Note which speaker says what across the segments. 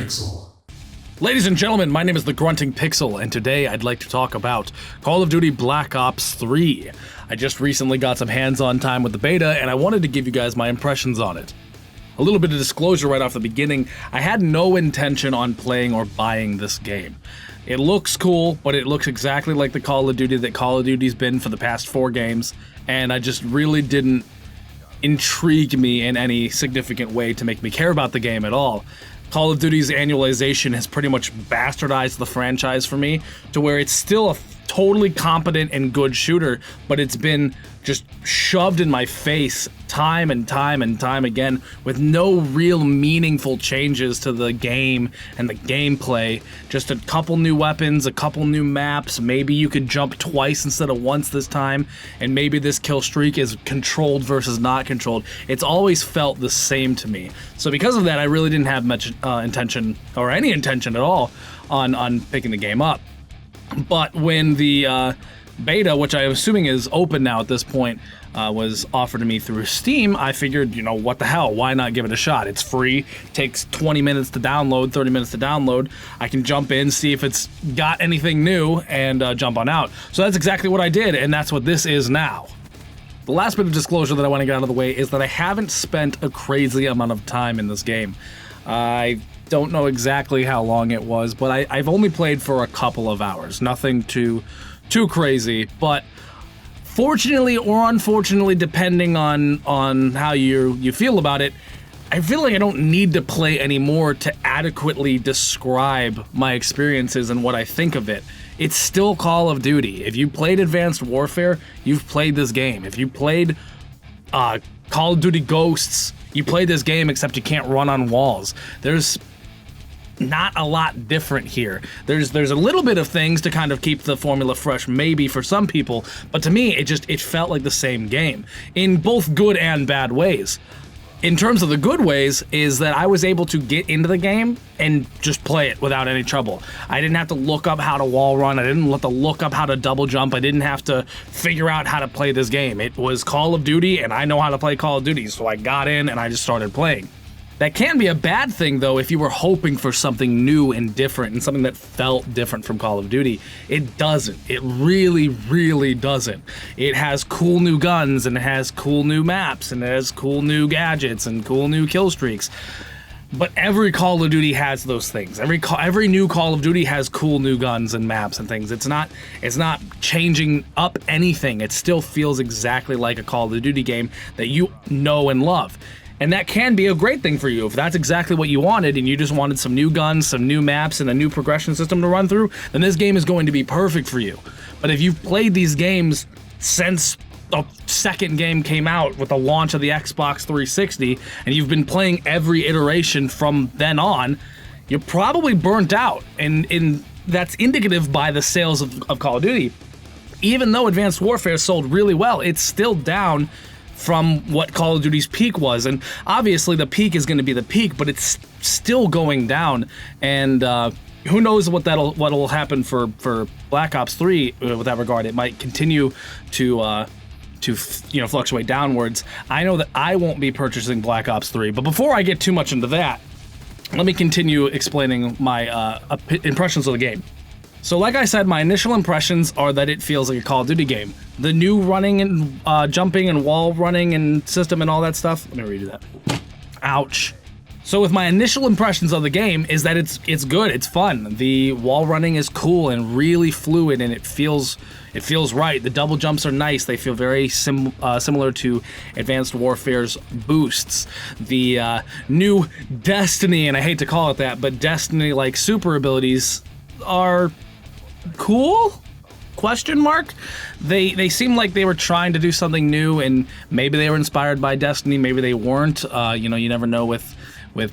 Speaker 1: Pixel.
Speaker 2: Ladies and gentlemen, my name is the Grunting Pixel, and today I'd like to talk about Call of Duty Black Ops 3. I just recently got some hands-on time with the beta, and I wanted to give you guys my impressions on it. A little bit of disclosure right off the beginning, I had no intention on playing or buying this game. It looks cool, but it looks exactly like the Call of Duty that Call of Duty's been for the past 4 games, and I just really didn't intrigue me in any significant way to make me care about the game at all. Call of Duty's annualization has pretty much bastardized the franchise for me to where it's still a totally competent and good shooter, but it's been just shoved in my face time and time and time again with no real meaningful changes to the game and the gameplay. Just a couple new weapons, a couple new maps, maybe you could jump twice instead of once this time, and maybe this kill streak is controlled versus not controlled. It's always felt the same to me. So because of that, I really didn't have much intention, or any intention at all, on picking the game up. But when the beta, which I'm assuming is open now at this point, was offered to me through Steam, I figured, what the hell, why not give it a shot? It's free, takes 20 minutes to download, 30 minutes to download. I can jump in, see if it's got anything new, and jump on out. So that's exactly what I did, and that's what this is now. The last bit of disclosure that I want to get out of the way is that I haven't spent a crazy amount of time in this game. I don't know exactly how long it was, but I've only played for a couple of hours. Nothing too crazy, but fortunately or unfortunately, depending on how you feel about it, I feel like I don't need to play anymore to adequately describe my experiences and what I think of it. It's still Call of Duty. If you played Advanced Warfare, you've played this game. If you played Call of Duty Ghosts, you played this game, except you can't run on walls. There's not a lot different here. There's a little bit of things to kind of keep the formula fresh, maybe for some people, but to me, it felt like the same game in both good and bad ways. In terms of the good ways is that I was able to get into the game and just play it without any trouble. I didn't have to look up how to wall run. I didn't have to look up how to double jump. I didn't have to figure out how to play this game. It was Call of Duty, and I know how to play Call of Duty, so I got in and I just started playing. That can be a bad thing, though, if you were hoping for something new and different and something that felt different from Call of Duty. It doesn't. It really, really doesn't. It has cool new guns, and it has cool new maps, and it has cool new gadgets and cool new kill streaks. But every Call of Duty has those things. Every new Call of Duty has cool new guns and maps and things. It's not changing up anything. It still feels exactly like a Call of Duty game that you know and love. And that can be a great thing for you. If that's exactly what you wanted and you just wanted some new guns, some new maps, and a new progression system to run through, then this game is going to be perfect for you. But if you've played these games since the second game came out with the launch of the Xbox 360, and you've been playing every iteration from then on, you're probably burnt out. And that's indicative by the sales of Call of Duty. Even though Advanced Warfare sold really well, it's still down from what Call of Duty's peak was, and obviously the peak is going to be the peak, but it's still going down, and who knows what'll happen for Black Ops 3 with that regard. It might continue to fluctuate downwards. I know that I won't be purchasing Black Ops 3, but before I get too much into that, let me continue explaining my impressions of the game. So like I said, my initial impressions are that it feels like a Call of Duty game. The new running and jumping and wall running and system and all that stuff. Let me redo that. Ouch. So with my initial impressions of the game is that it's good, it's fun. The wall running is cool and really fluid, and it feels right. The double jumps are nice. They feel very similar to Advanced Warfare's boosts. The new Destiny, and I hate to call it that, but Destiny-like super abilities are cool? Question mark? They seem like they were trying to do something new, and maybe they were inspired by Destiny, maybe they weren't. You never know with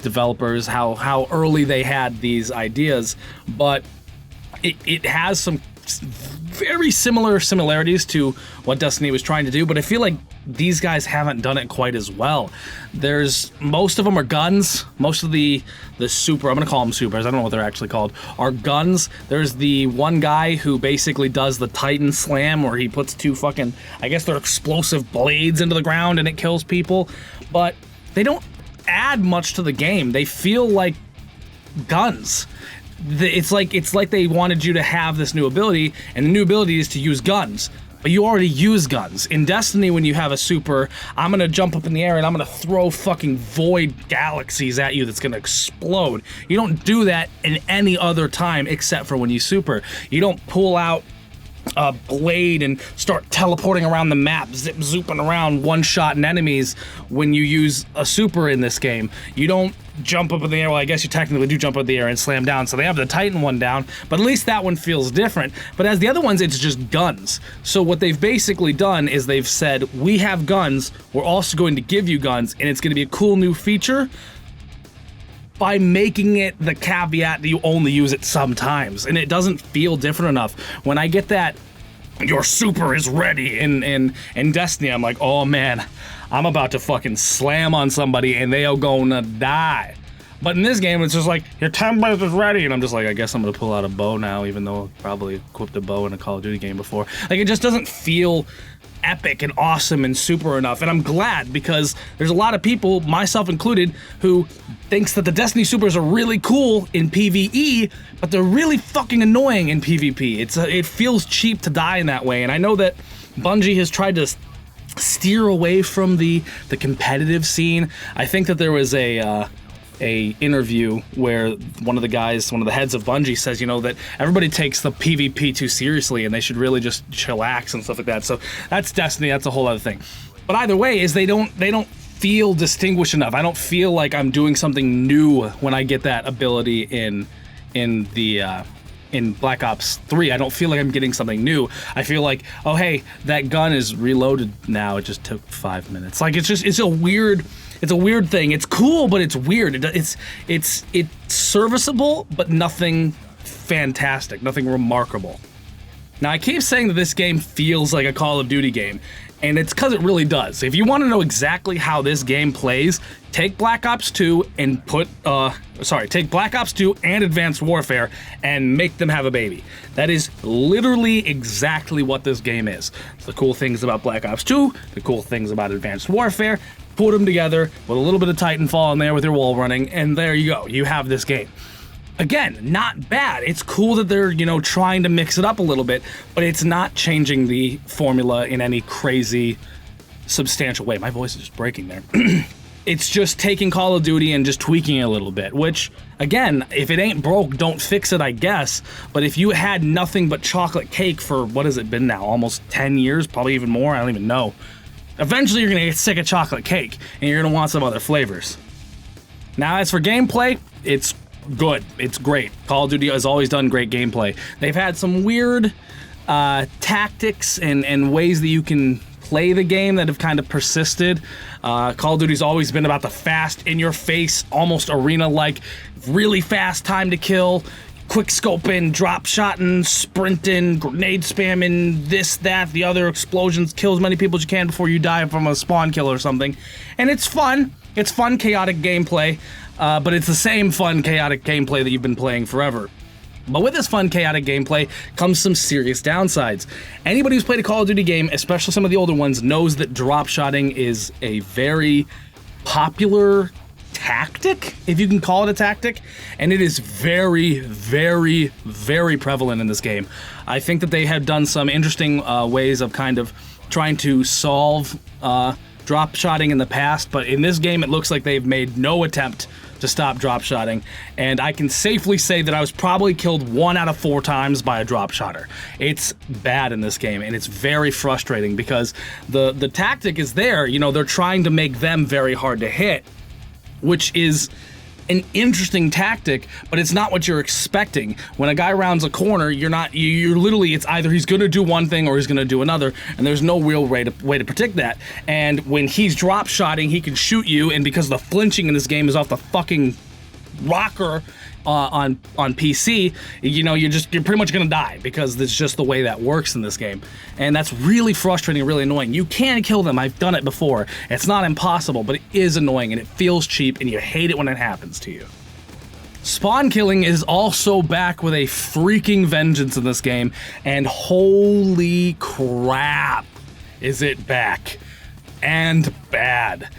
Speaker 2: developers how early they had these ideas, but it has some very similarities to what Destiny was trying to do, but I feel like these guys haven't done it quite as well. Most of them are guns. Most of the super, I'm gonna call them supers, I don't know what they're actually called, are guns. There's the one guy who basically does the Titan Slam, where he puts two fucking, I guess they're explosive blades into the ground and it kills people, but they don't add much to the game. They feel like guns. It's like they wanted you to have this new ability, and the new ability is to use guns. But you already use guns. In Destiny, when you have a super, I'm gonna jump up in the air and I'm gonna throw fucking void galaxies at you that's gonna explode. You don't do that in any other time except for when you super. You don't pull out a blade and start teleporting around the map, zooping around, one-shotting enemies when you use a super in this game. You don't jump up in the air. Well, I guess you technically do jump up in the air and slam down, so they have the Titan one down, but at least that one feels different. But as the other ones, it's just guns. So what they've basically done is they've said, we have guns, we're also going to give you guns, and it's going to be a cool new feature by making it the caveat that you only use it sometimes, and it doesn't feel different enough. When I get that, your super is ready in Destiny, I'm like, oh man, I'm about to fucking slam on somebody and they are gonna die. But in this game, it's just like, your template is ready, and I'm just like, I guess I'm gonna pull out a bow now, even though I've probably equipped a bow in a Call of Duty game before. Like, it just doesn't feel epic and awesome and super enough, and I'm glad, because there's a lot of people, myself included, who thinks that the Destiny supers are really cool in PvE, but they're really fucking annoying in PvP. It feels cheap to die in that way, and I know that Bungie has tried to steer away from the competitive scene. I think that there was a interview where one of the heads of Bungie says, you know, that everybody takes the PvP too seriously and they should really just chillax and stuff like that. So that's Destiny, that's a whole other thing. But either way, is they don't feel distinguished enough. I don't feel like I'm doing something new when I get that ability in Black Ops 3. I don't feel like I'm getting something new. I feel like, oh hey, that gun is reloaded now. It just took 5 minutes. Like, it's a weird thing. It's cool, but it's weird. It's serviceable, but nothing fantastic, nothing remarkable. Now, I keep saying that this game feels like a Call of Duty game, and it's because it really does. If you want to know exactly how this game plays, take Black Ops 2 and take Black Ops 2 and Advanced Warfare and make them have a baby. That is literally exactly what this game is. The cool things about Black Ops 2, the cool things about Advanced Warfare, put them together with a little bit of Titanfall in there with your wall running, and there you go. You have this game. Again, not bad. It's cool that they're, trying to mix it up a little bit, but it's not changing the formula in any crazy, substantial way. My voice is just breaking there. It's just taking Call of Duty and just tweaking it a little bit, which, again, if it ain't broke, don't fix it, I guess. But if you had nothing but chocolate cake for, what has it been now, almost 10 years, probably even more, I don't even know. Eventually, you're going to get sick of chocolate cake, and you're going to want some other flavors. Now, as for gameplay, it's good. It's great. Call of Duty has always done great gameplay. They've had some weird tactics and ways that you can play the game that have kind of persisted. Call of Duty's always been about the fast, in-your-face, almost arena-like, really fast time to kill, quick scoping, drop shotting, sprinting, grenade spamming, this, that, the other, explosions, kill as many people as you can before you die from a spawn kill or something. And it's fun. It's fun, chaotic gameplay, but it's the same fun, chaotic gameplay that you've been playing forever. But with this fun, chaotic gameplay comes some serious downsides. Anybody who's played a Call of Duty game, especially some of the older ones, knows that drop shotting is a very popular tactic, if you can call it a tactic, and it is very, very, very prevalent in this game. I think that they have done some interesting ways of kind of trying to solve drop shotting in the past, but in this game it looks like they've made no attempt to stop drop shotting, and I can safely say that I was probably killed 1 out of 4 times by a drop shotter. It's bad in this game, and it's very frustrating because the tactic is there. They're trying to make them very hard to hit, which is an interesting tactic, but it's not what you're expecting. When a guy rounds a corner, you're literally, it's either he's gonna do one thing or he's gonna do another, and there's no real way to predict that. And when he's drop shotting, he can shoot you, and because the flinching in this game is off the fucking rocker on PC, you're pretty much gonna die because that's just the way that works in this game. And that's really frustrating and really annoying. You can kill them, I've done it before. It's not impossible, but it is annoying and it feels cheap and you hate it when it happens to you. Spawn killing is also back with a freaking vengeance in this game, and holy crap, is it back and bad.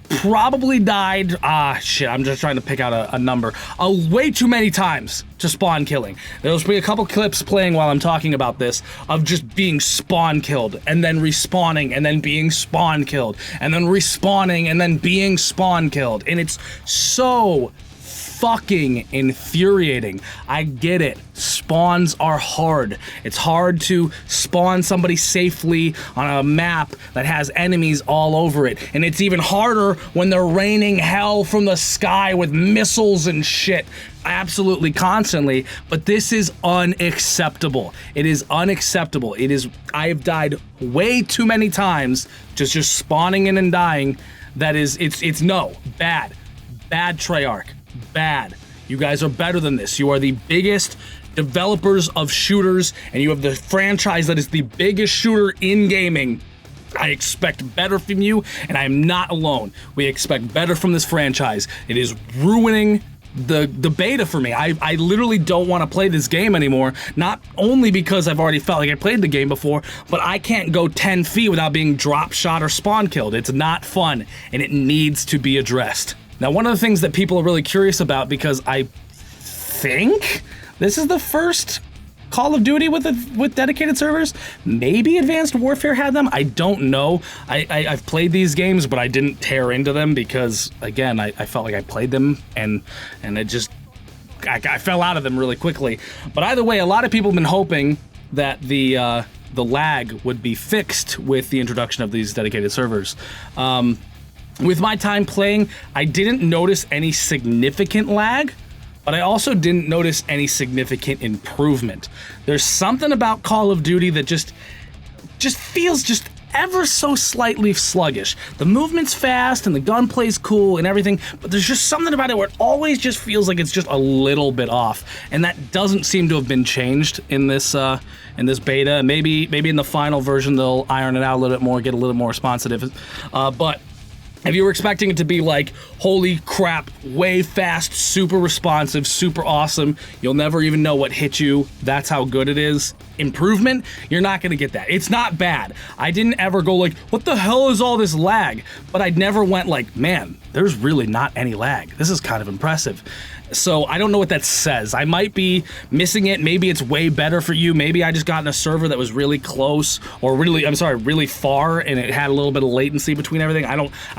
Speaker 2: probably died, I'm just trying to pick out a number, way too many times to spawn killing. There'll be a couple clips playing while I'm talking about this of just being spawn killed and then respawning and then being spawn killed and then respawning and then being spawn killed. And it's so fucking infuriating. I get it. Spawns are hard. It's hard to spawn somebody safely on a map that has enemies all over it. And it's even harder when they're raining hell from the sky with missiles and shit absolutely constantly. But this is unacceptable. It is unacceptable. I have died way too many times just spawning in and dying. It's no, bad Treyarch. Bad. You guys are better than this. You are the biggest developers of shooters, and you have the franchise that is the biggest shooter in gaming. I expect better from you, and I am not alone. We expect better from this franchise. It is ruining the beta for me. I literally don't want to play this game anymore, not only because I've already felt like I played the game before, but I can't go 10 feet without being drop shot or spawn killed. It's not fun, and it needs to be addressed. Now, one of the things that people are really curious about, because I think this is the first Call of Duty with dedicated servers. Maybe Advanced Warfare had them. I don't know. I've played these games, but I didn't tear into them because, again, I felt like I played them and it just I fell out of them really quickly. But either way, a lot of people have been hoping that the lag would be fixed with the introduction of these dedicated servers. With my time playing, I didn't notice any significant lag, but I also didn't notice any significant improvement. There's something about Call of Duty that just feels just ever so slightly sluggish. The movement's fast and the gunplay's cool and everything, but there's just something about it where it always just feels like it's just a little bit off, and that doesn't seem to have been changed in this beta. Maybe in the final version they'll iron it out a little bit more, get a little more responsive, but if you were expecting it to be like, holy crap, way fast, super responsive, super awesome, you'll never even know what hit you, that's how good it is, improvement, you're not gonna get that. It's not bad. I didn't ever go like, what the hell is all this lag? But I never went like, man, there's really not any lag. This is kind of impressive. So I don't know what that says. I might be missing it. Maybe it's way better for you. Maybe I just got in a server that was really close, or really far, and it had a little bit of latency between everything. I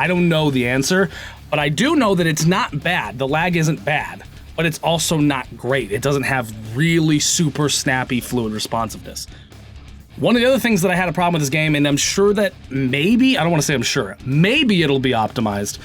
Speaker 2: don't know the answer, but I do know that it's not bad. The lag isn't bad, but it's also not great. It doesn't have really super snappy fluid responsiveness. One of the other things that I had a problem with this game, and I'm sure that maybe it'll be optimized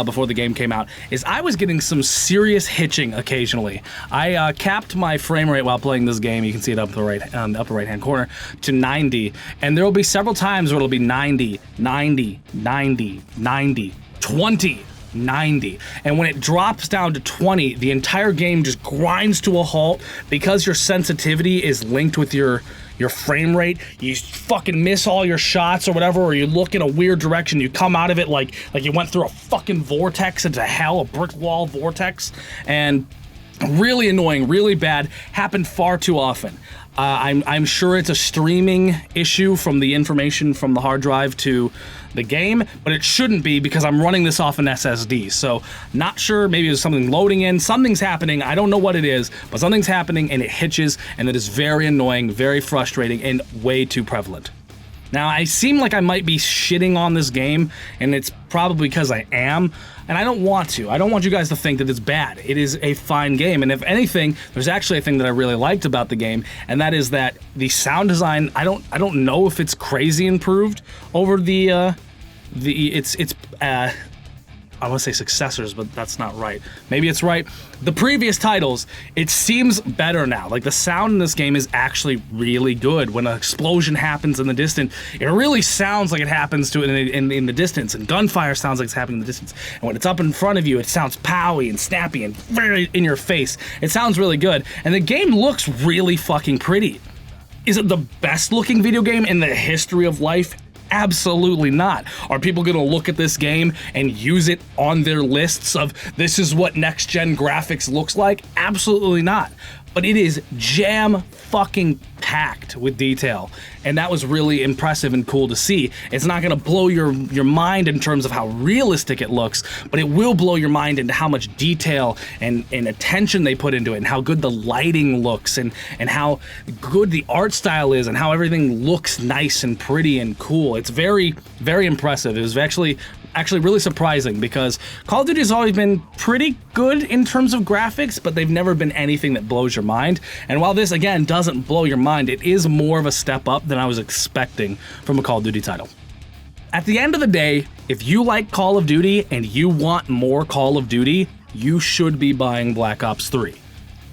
Speaker 2: before the game came out, is I was getting some serious hitching occasionally. I capped my frame rate while playing this game, you can see it up on the upper right hand corner, to 90, and there will be several times where it'll be 90, 90, 90, 90, 20, 90, and when it drops down to 20, the entire game just grinds to a halt because your sensitivity is linked with your frame rate. You fucking miss all your shots or whatever, or you look in a weird direction, you come out of it like you went through a fucking vortex into hell, a brick wall vortex, and really annoying, really bad, happened far too often. I'm sure it's a streaming issue from the information from the hard drive to the game, but it shouldn't be because I'm running this off an SSD. So not sure, maybe there's something loading in, something's happening, I don't know what it is, but something's happening and it hitches, and it is very annoying, very frustrating, and way too prevalent. Now, I seem like I might be shitting on this game, and it's probably because I am, and I don't want to. I don't want you guys to think that it's bad. It is a fine game, and if anything, there's actually a thing that I really liked about the game, and that is that the sound design, I don't know if it's crazy improved over I want to say successors, but that's not right. Maybe it's right. The previous titles, it seems better now. Like, the sound in this game is actually really good. When an explosion happens in the distance, it really sounds like it happens to it in the distance, and gunfire sounds like it's happening in the distance. And when it's up in front of you, it sounds powy and snappy and very in your face. It sounds really good, and the game looks really fucking pretty. Is it the best looking video game in the history of life? Absolutely not. Are people gonna look at this game and use it on their lists of this is what next gen graphics looks like? Absolutely not. but it is jam fucking packed with detail, and that was really impressive and cool to see. It's not going to blow your mind in terms of how realistic it looks, but it will blow your mind into how much detail and attention they put into it, and how good the lighting looks, and how good the art style is, and how everything looks nice and pretty and cool. It's very, very impressive. It was actually really surprising, because Call of Duty has always been pretty good in terms of graphics, but they've never been anything that blows your mind. And while this, again, doesn't blow your mind, it is more of a step up than I was expecting from a Call of Duty title. At the end of the day, if you like Call of Duty and you want more Call of Duty, you should be buying Black Ops 3.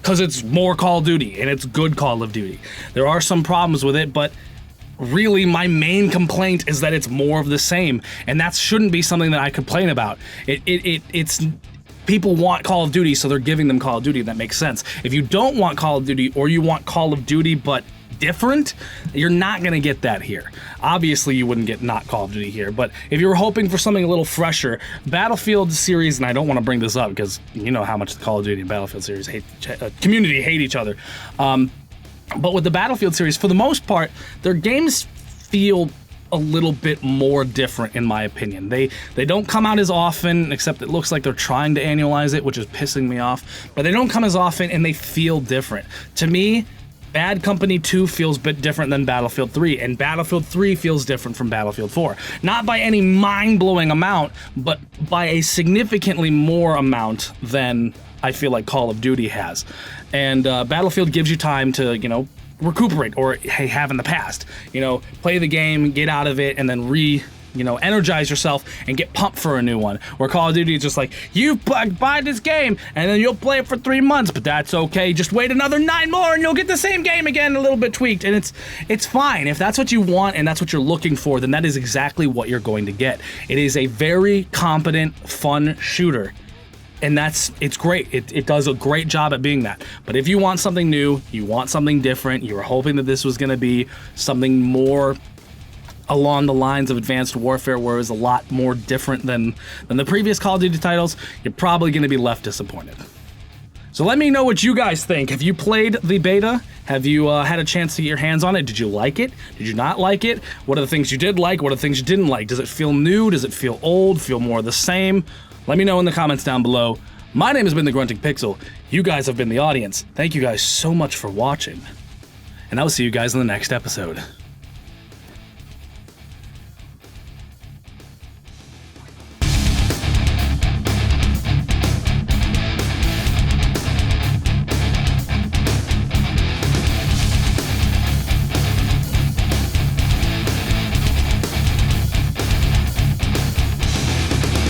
Speaker 2: Because it's more Call of Duty, and it's good Call of Duty. There are some problems with it, but really, my main complaint is that it's more of the same, and that shouldn't be something that I complain about. It's people want Call of Duty, so they're giving them Call of Duty. That makes sense. If you don't want Call of Duty, or you want Call of Duty but different, you're not gonna get that here. Obviously, you wouldn't get not Call of Duty here, but if you were hoping for something a little fresher, Battlefield series, and I don't want to bring this up because you know how much the Call of Duty and Battlefield series community hate each other. But with the Battlefield series, for the most part, their games feel a little bit more different, in my opinion. They don't come out as often, except it looks like they're trying to annualize it, which is pissing me off. But they don't come as often, and they feel different. To me, Bad Company 2 feels a bit different than Battlefield 3, and Battlefield 3 feels different from Battlefield 4. Not by any mind-blowing amount, but by a significantly more amount than I feel like Call of Duty has. And Battlefield gives you time to, recuperate, or hey, have in the past. Play the game, get out of it, and then energize yourself and get pumped for a new one. Where Call of Duty is just like, you buy this game and then you'll play it for 3 months, but that's okay. Just wait another 9 more and you'll get the same game again, a little bit tweaked. And it's fine. If that's what you want and that's what you're looking for, then that is exactly what you're going to get. It is a very competent, fun shooter. And it's great. It does a great job at being that. But if you want something new, you want something different, you were hoping that this was going to be something more along the lines of Advanced Warfare, where it was a lot more different than the previous Call of Duty titles, you're probably going to be left disappointed. So let me know what you guys think. Have you played the beta? Have you had a chance to get your hands on it? Did you like it? Did you not like it? What are the things you did like? What are the things you didn't like? Does it feel new? Does it feel old? Feel more of the same? Let me know in the comments down below. My name has been the Grunting Pixel. You guys have been the audience. Thank you guys so much for watching. And I will see you guys in the next episode.